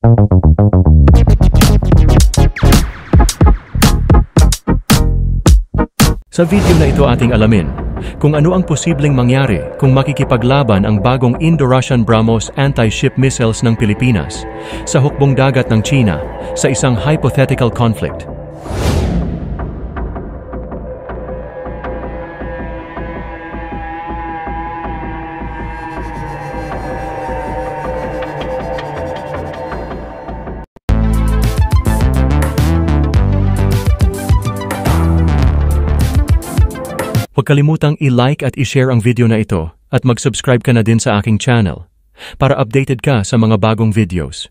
Sa video na ito ating alamin kung ano ang posibleng mangyari kung makikipaglaban ang bagong Indo-Russian BrahMos anti-ship missiles ng Pilipinas sa hukbong dagat ng China sa isang hypothetical conflict. Huwag kalimutang i-like at i-share ang video na ito at mag-subscribe ka na din sa aking channel para updated ka sa mga bagong videos.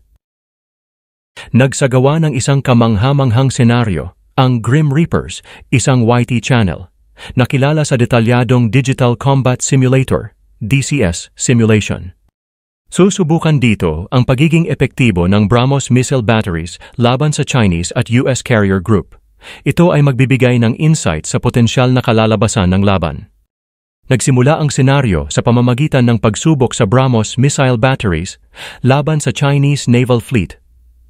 Nagsagawa ng isang kamangha-manghang senaryo ang Grim Reapers, isang YT channel na kilala sa detalyadong Digital Combat Simulator, DCS simulation. Susubukan dito ang pagiging epektibo ng BrahMos missile batteries laban sa Chinese at US carrier group. Ito ay magbibigay ng insight sa potensyal na kalalabasan ng laban. Nagsimula ang senaryo sa pamamagitan ng pagsubok sa BrahMos missile batteries laban sa Chinese Naval Fleet.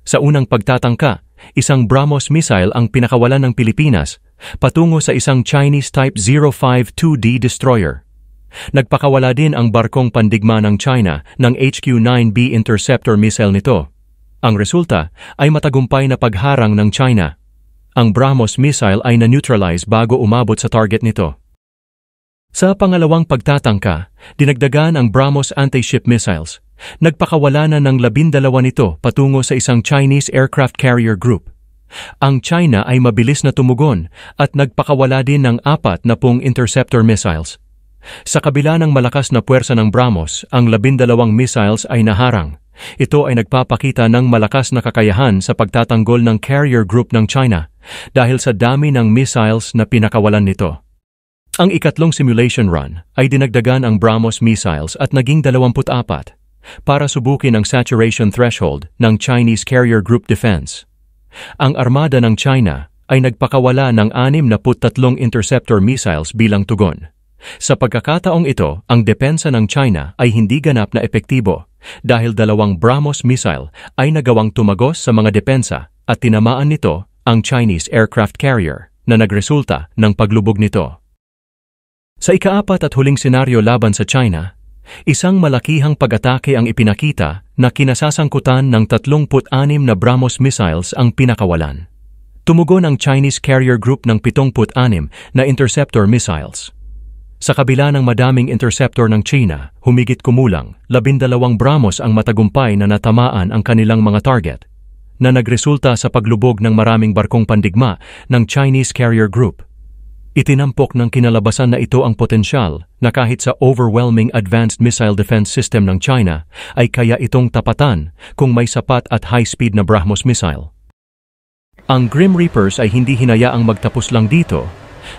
Sa unang pagtatangka, isang BrahMos missile ang pinakawalan ng Pilipinas patungo sa isang Chinese Type 052D destroyer. Nagpakawala din ang barkong pandigma ng China ng HQ-9B interceptor missile nito. Ang resulta ay matagumpay na pagharang ng China. Ang BrahMos missile ay na-neutralize bago umabot sa target nito. Sa pangalawang pagtatangka, dinagdagan ang BrahMos anti-ship missiles. Nagpakawala na ng 12 nito patungo sa isang Chinese aircraft carrier group. Ang China ay mabilis na tumugon at nagpakawala din ng 40 interceptor missiles. Sa kabila ng malakas na puwersa ng BrahMos, ang 12 missiles ay naharang. Ito ay nagpapakita ng malakas na kakayahan sa pagtatanggol ng carrier group ng China dahil sa dami ng missiles na pinakawalan nito. Ang ikatlong simulation run ay dinagdagan ang BrahMos missiles at naging 24 para subukin ang saturation threshold ng Chinese carrier group defense. Ang armada ng China ay nagpakawala ng 63 interceptor missiles bilang tugon. Sa pagkakataong ito, ang depensa ng China ay hindi ganap na epektibo dahil 2 BrahMos missile ay nagawang tumagos sa mga depensa at tinamaan nito ang Chinese aircraft carrier na nagresulta ng paglubog nito. Sa ika-4 at huling senaryo laban sa China, isang malakihang pag-atake ang ipinakita na kinasasangkutan ng 36 na BrahMos missiles ang pinakawalan. Tumugon ang Chinese carrier group ng 76 na interceptor missiles. Sa kabila ng madaming interceptor ng China, humigit kumulang 12 BrahMos ang matagumpay na natamaan ang kanilang mga target, na nagresulta sa paglubog ng maraming barkong pandigma ng Chinese carrier group. Itinampok ng kinalabasan na ito ang potensyal na kahit sa overwhelming advanced missile defense system ng China ay kaya itong tapatan kung may sapat at high-speed na BrahMos missile. Ang Grim Reapers ay hindi hinayaang magtapos lang dito.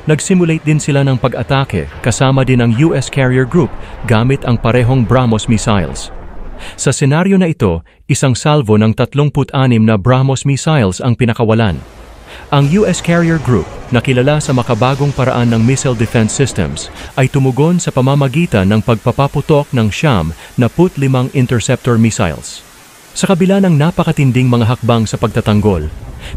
Nag-simulate din sila ng pag-atake kasama din ang US carrier group gamit ang parehong BrahMos missiles. Sa senaryo na ito, isang salvo ng 36 na BrahMos missiles ang pinakawalan. Ang US carrier group, na kilala sa makabagong paraan ng missile defense systems, ay tumugon sa pamamagitan ng pagpapaputok ng 75 interceptor missiles. Sa kabila ng napakatinding mga hakbang sa pagtatanggol,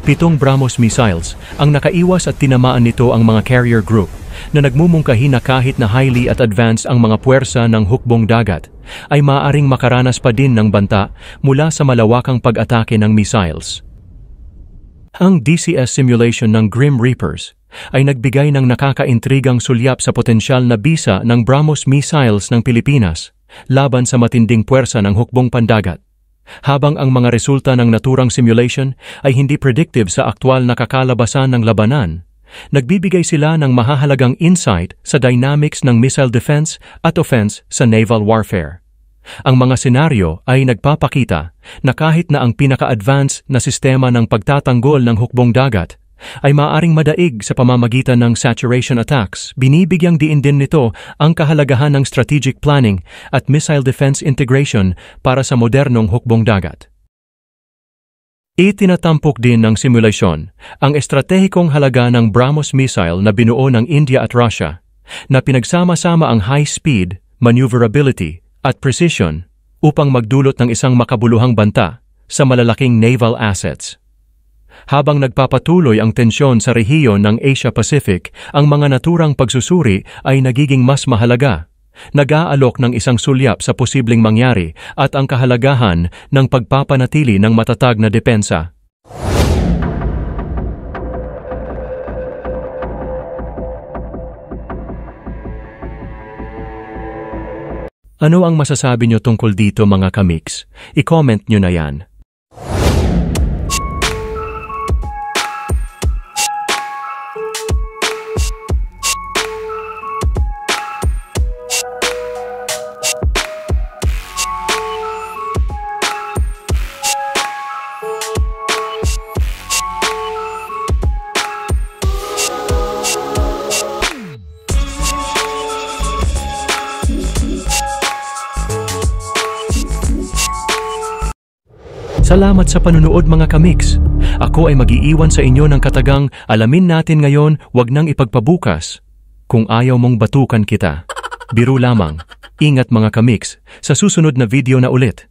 7 BrahMos missiles ang nakaiwas at tinamaan nito ang mga carrier group na nagmumungkahi na kahit na highly at advanced ang mga puwersa ng hukbong dagat ay maaaring makaranas pa din ng banta mula sa malawakang pag-atake ng missiles. Ang DCS simulation ng Grim Reapers ay nagbigay ng nakakaintrigang sulyap sa potensyal na bisa ng BrahMos missiles ng Pilipinas laban sa matinding puwersa ng hukbong pandagat. Habang ang mga resulta ng naturang simulation ay hindi predictive sa aktwal na kakalabasan ng labanan, nagbibigay sila ng mahahalagang insight sa dynamics ng missile defense at offense sa naval warfare. Ang mga senaryo ay nagpapakita na kahit na ang pinaka-advanced na sistema ng pagtatanggol ng hukbong dagat ay maaaring madaig sa pamamagitan ng saturation attacks, binibigyang diin din nito ang kahalagahan ng strategic planning at missile defense integration para sa modernong hukbong dagat. Itinatampok din ng simulasyon ang estratehikong halaga ng BrahMos missile na binuo ng India at Russia na pinagsama-sama ang high speed, maneuverability at precision upang magdulot ng isang makabuluhang banta sa malalaking naval assets. Habang nagpapatuloy ang tensyon sa rehiyon ng Asia-Pacific, ang mga naturang pagsusuri ay nagiging mas mahalaga. Nag-aalok ng isang sulyap sa posibleng mangyari at ang kahalagahan ng pagpapanatili ng matatag na depensa. Ano ang masasabi nyo tungkol dito mga kamix? I-comment nyo na yan. Salamat sa panunood mga kamix. Ako ay mag-iiwan sa inyo ng katagang alamin natin ngayon, wag nang ipagpabukas. Kung ayaw mong batukan kita. Biro lamang. Ingat mga kamix, sa susunod na video na ulit.